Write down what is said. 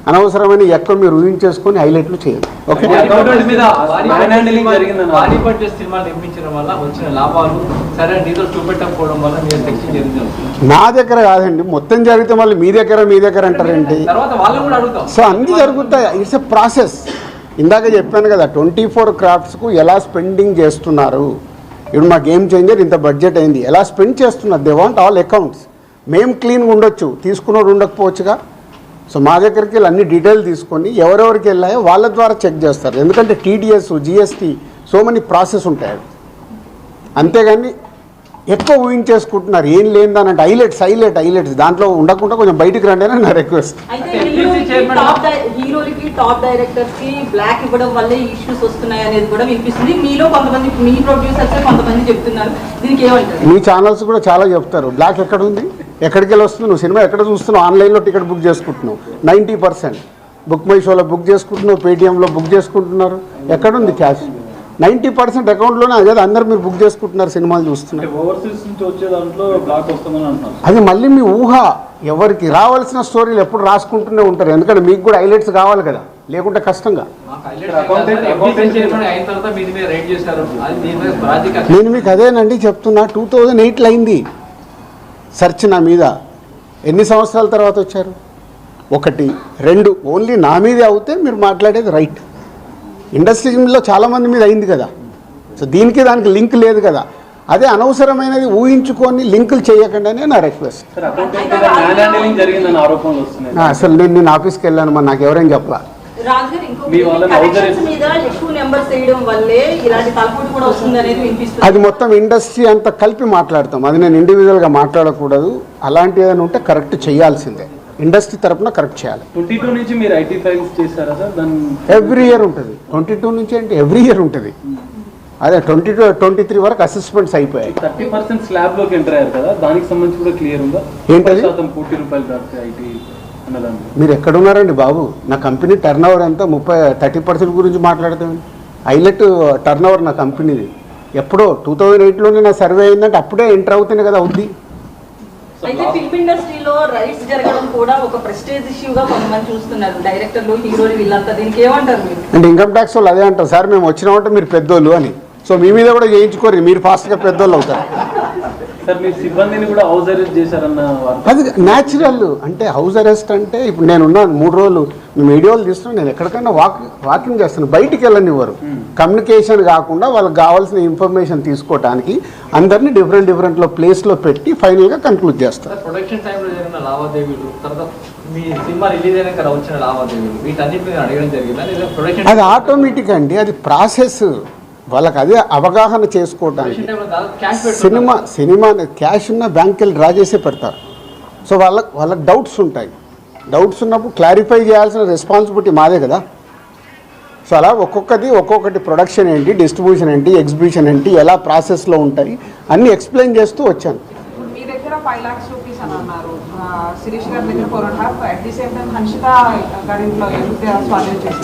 అనవసరమైన ఎక్కడ మీరు ఊహించేసుకొని హైలైట్లు చేయాలి. ఓకే, నా దగ్గర కాదండి, మొత్తం జరిగితే మళ్ళీ మీ దగ్గర అంటారండి. సో అన్నీ జరుగుతాయి, ఇట్స్ ఎ ప్రాసెస్. ఇందాక చెప్పాను కదా 24 క్రాఫ్ట్స్కు ఎలా స్పెండింగ్ చేస్తున్నారు. ఇప్పుడు మా గేమ్ చేంజర్ ఇంత బడ్జెట్ అయింది, ఎలా స్పెండ్ చేస్తున్నారు. They want all accounts. మేము క్లీన్గా ఉండొచ్చు, తీసుకున్నోడు ఉండకపోవచ్చుగా. సో మా దగ్గరికి వెళ్ళి అన్ని డీటెయిల్ తీసుకొని ఎవరెవరికి వెళ్ళాయో వాళ్ళ ద్వారా చెక్ చేస్తారు. ఎందుకంటే TDS, GST, so many process ఉంటాయి. అంతేగాని ఎక్కువ ఊహించేసుకుంటున్నారు, ఏం లేదని అంటే హైలైట్స్ దాంట్లో ఉండకుండా కొంచెం బయటికి రండి అని నా రిక్వెస్ట్. హీరోలకి టాప్ డైరెక్టర్స్ కి బ్లాక్ ఇవ్వడం వల్ల ఇష్యూస్ వస్తున్నాయి అనేది కూడా వినిపిస్తుంది. మీలో కొంతమంది మీ ప్రొడ్యూసర్స్ కొంతమంది చెప్తున్నారు, దీనికి ఏమంటారు? మీ ఛానల్స్ కూడా చాలా చెప్తారు బ్లాక్ ఎక్కడ ఉంది, ఎక్కడికి వెళ్ళి వస్తుంది, నువ్వు సినిమా ఎక్కడ చూస్తున్నావు, ఆన్లైన్లో టికెట్ బుక్ చేసుకుంటున్నావు, 90% బుక్ మై షోలో బుక్ చేసుకుంటున్నావు, పేటీఎంలో బుక్ చేసుకుంటున్నారు. ఎక్కడుంది క్యాష్? 90% అకౌంట్లోనే. అదే అందరు మీరు బుక్ చేసుకుంటున్నారు, సినిమాలు చూస్తున్నారు. అది మళ్ళీ మీ ఊహ. ఎవరికి రావాల్సిన స్టోరీలు ఎప్పుడు రాసుకుంటూనే ఉంటారు, ఎందుకంటే మీకు కూడా హైలైట్స్ కావాలి కదా, లేకుంటే కష్టంగా. నేను మీకు అదేనండి చెప్తున్నా, 2008లో అయింది సెర్చ్ నా మీద. ఎన్ని సంవత్సరాల తర్వాత వచ్చారు? 1, 2 ఓన్లీ నా మీదే అవుతే మీరు మాట్లాడేది రైట్. ఇండస్ట్రీలో చాలామంది మీద అయింది కదా. సో దీనికి దానికి లింక్ లేదు కదా. అదే అనవసరమైనది ఊహించుకొని లింకులు చేయకండి అని నా రిక్వెస్ట్. అసలు నేను ఆఫీస్కి వెళ్ళాను, మరి నాకు ఎవరైనా చెప్పలా. అది మొత్తం ఇండస్ట్రీ అంతా కలిపి మాట్లాడతాం, అది నేను ఇండివిజువల్గా మాట్లాడకూడదు. అలాంటి ఏదైనా ఉంటే కరెక్ట్ చేయాల్సిందే, ఇండస్ట్రీ తరఫున కరెక్ట్ చేయాలి. 22 నుంచి మీరు ఐటీ ఫైల్స్ చేశారా సార్? ఎవ్రీ ఇయర్ ఉంటుంది. 22 నుంచి అంటే ఎవ్రీ ఇయర్ ఉంటుంది. అదే 22, 23 వరకు అసెస్మెంట్స్ అయిపోయాయి. 30% స్లాబ్లోకి ఎంటర్ అయ్యారు కదా, దానికి సంబంధించి కూడా క్లియర్ ఉందా? ఏంటది? ₹1 కోటి ఐటీ అన్నదాన్ని. మీరు ఎక్కడున్నారండి బాబు? నా కంపెనీ టర్న్ ఓవర్ అంతా 30% గురించి మాట్లాడతామండి. హైలైట్ టర్న్ ఓవర్ నా కంపెనీది. ఎప్పుడో 2008లోనే నా సర్వే అయిందంటే అప్పుడే ఎంటర్ అవుతేనే కదా అవుద్ది. అయితే ఫిల్మ్ ఇండస్ట్రీలో రైట్స్ జరగడం కూడా ఒక ప్రెస్టేజ్ ఇష్యూగా కొంతమంది చూస్తున్నారు, డైరెక్టర్లు, హీరోలు వీళ్ళంతా. దీనికి ఏమంటారు మీరు? అంటే ఇన్కమ్ ట్యాక్స్ వాళ్ళు అదే అంటారు, సార్ మేము వచ్చినామంటే మీరు పెద్దోళ్ళు అని. సో మీ మీద కూడా చేయించుకోరు, మీరు ఫాస్ట్గా పెద్దోళ్ళు అవుతారు. సార్ మీ సిబ్బందిని కూడా హౌస్ అరెస్ట్ చేశారన్న అది న్యాచురల్. అంటే హౌస్ అరెస్ట్ అంటే ఇప్పుడు నేనున్నాను 3 రోజులు, మేము వీడియోలు తీస్తున్నాను, నేను ఎక్కడికైనా వాకింగ్ చేస్తాను, బయటికి వెళ్ళనివ్వరు. కమ్యూనికేషన్ కాకుండా వాళ్ళకి కావాల్సిన ఇన్ఫర్మేషన్ తీసుకోవడానికి అందరినీ డిఫరెంట్లో ప్లేస్లో పెట్టి ఫైనల్గా కన్క్లూడ్ చేస్తారు. ప్రొడక్షన్ టైంలో జరిగిన లావాదేవీలు, తర్వాత మీ సినిమా రిలీజ్ అయినాక వచ్చిన లావాదేవీలు, వీటన్నిటిని అడగడం జరిగింది. అది ఆటోమేటిక్ అండి, అది ప్రాసెస్. వాళ్ళకి అదే అవగాహన చేసుకోవడానికి. సినిమా క్యాష్ ఉన్న బ్యాంక్కి వెళ్ళి డ్రా చేసే పెడతారు. సో వాళ్ళకి డౌట్స్ ఉంటాయి. డౌట్స్ ఉన్నప్పుడు క్లారిఫై చేయాల్సిన రెస్పాన్సిబిలిటీ మాదే కదా. సో అలా ఒక్కొక్కటి ప్రొడక్షన్ ఏంటి, డిస్ట్రిబ్యూషన్ ఏంటి, ఎగ్జిబిషన్ ఏంటి, ఎలా ప్రాసెస్లో ఉంటాయి అన్నీ ఎక్స్ప్లెయిన్ చేస్తూ వచ్చాను. మీ దగ్గర 5 lakhs రూపీస్ అని అన్నారు, శిరీష్ గారి దగ్గర 4.5, at the same time Hanshitha గారి ఇంట్లో స్వాధీనం చేసి